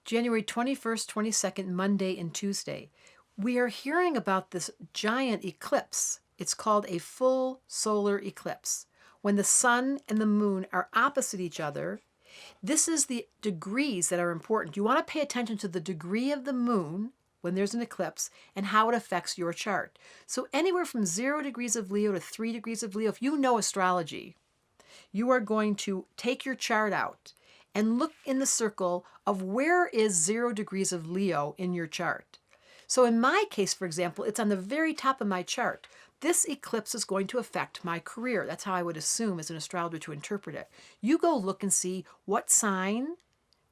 January 21st, 22nd, Monday and Tuesday. We are hearing about this giant eclipse. It's called a full solar eclipse. When the sun and the moon are opposite each other, this is the degrees that are important. You want to pay attention to the degree of the moon when there's an eclipse and how it affects your chart. So anywhere from 0 degrees of Leo to 3 degrees of Leo, if you know astrology, you are going to take your chart out and look in the circle of where is 0 degrees of Leo in your chart. So in my case, for example, it's on the very top of my chart. This eclipse is going to affect my career. That's how I would assume as an astrologer to interpret it. You go look and see what sign,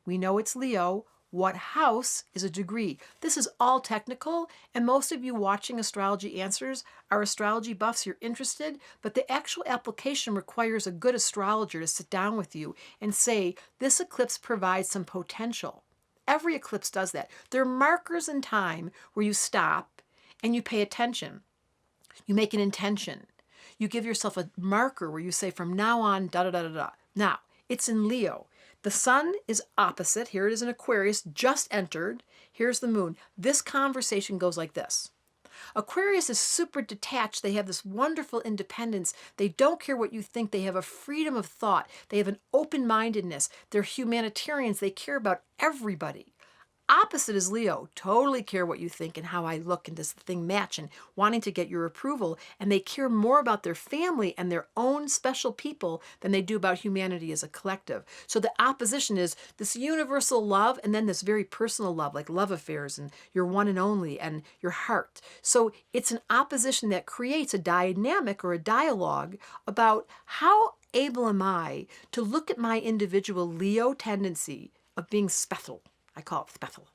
we know it's Leo, what house is a degree. This is all technical, and most of you watching Astrology Answers are astrology buffs. You're interested, but the actual application requires a good astrologer to sit down with you and say, this eclipse provides some potential. Every eclipse does that. There are markers in time where you stop and you pay attention. You make an intention. You give yourself a marker where you say, from now on, da-da-da-da-da. Now, it's in Leo. The sun is opposite. Here it is in Aquarius, just entered. Here's the moon. This conversation goes like this. Aquarius is super detached. They have this wonderful independence. They don't care what you think. They have a freedom of thought. They have an open-mindedness. They're humanitarians. They care about everybody. Opposite is Leo, totally care what you think and how I look and does the thing match and wanting to get your approval. And they care more about their family and their own special people than they do about humanity as a collective. So the opposition is this universal love and then this very personal love, like love affairs and your one and only and your heart. So it's an opposition that creates a dynamic or a dialogue about how able am I to look at my individual Leo tendency of being special. I call it special.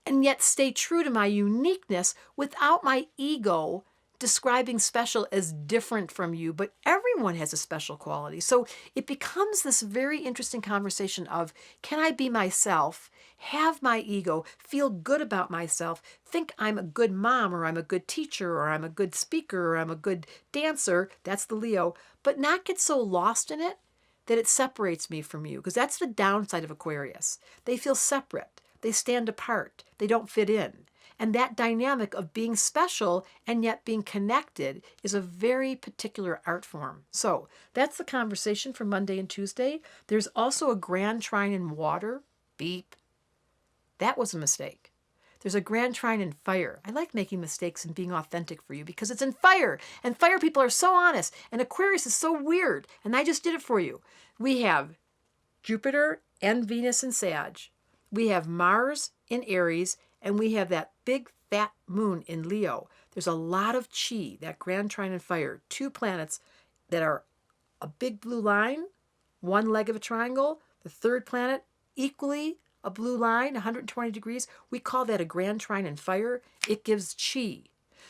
And yet stay true to my uniqueness without my ego describing special as different from you, but everyone has a special quality. So it becomes this very interesting conversation of, can I be myself, have my ego, feel good about myself, think I'm a good mom, or I'm a good teacher, or I'm a good speaker, or I'm a good dancer, that's the Leo, but not get so lost in it that it separates me from you, because that's the downside of Aquarius. They feel separate. They stand apart. They don't fit in. And that dynamic of being special and yet being connected is a very particular art form. So that's the conversation for Monday and Tuesday. There's also a grand trine in water. Beep. That was a mistake. There's a grand trine in fire. I like making mistakes and being authentic for you because it's in fire. And fire people are so honest. And Aquarius is so weird. And I just did it for you. We have Jupiter and Venus in Sag. We have Mars in Aries. And we have that big fat moon in Leo. There's a lot of chi, that grand trine in fire. 2 planets that are a big blue line, one leg of a triangle. The third planet equally a blue line, 120 degrees. We call that a grand trine in fire. It gives chi.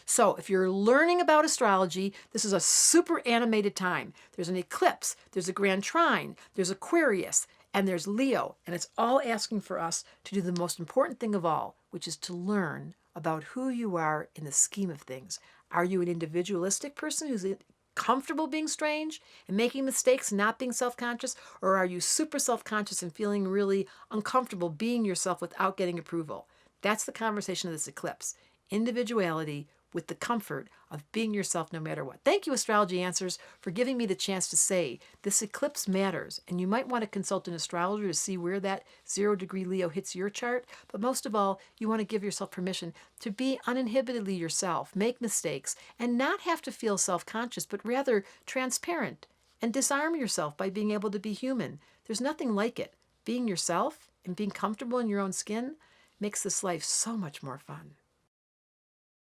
So if you're learning about astrology, this is a super animated time. There's an eclipse, there's a grand trine, there's Aquarius, and there's Leo. And it's all asking for us to do the most important thing of all, which is to learn about who you are in the scheme of things. Are you an individualistic person who's comfortable being strange and making mistakes and not being self-conscious? Or are you super self-conscious and feeling really uncomfortable being yourself without getting approval? That's the conversation of this eclipse. Individuality with the comfort of being yourself no matter what. Thank you, Astrology Answers, for giving me the chance to say this eclipse matters. And you might want to consult an astrologer to see where that 0 degree Leo hits your chart. But most of all, you want to give yourself permission to be uninhibitedly yourself, make mistakes, and not have to feel self-conscious, but rather transparent and disarm yourself by being able to be human. There's nothing like it. Being yourself and being comfortable in your own skin makes this life so much more fun.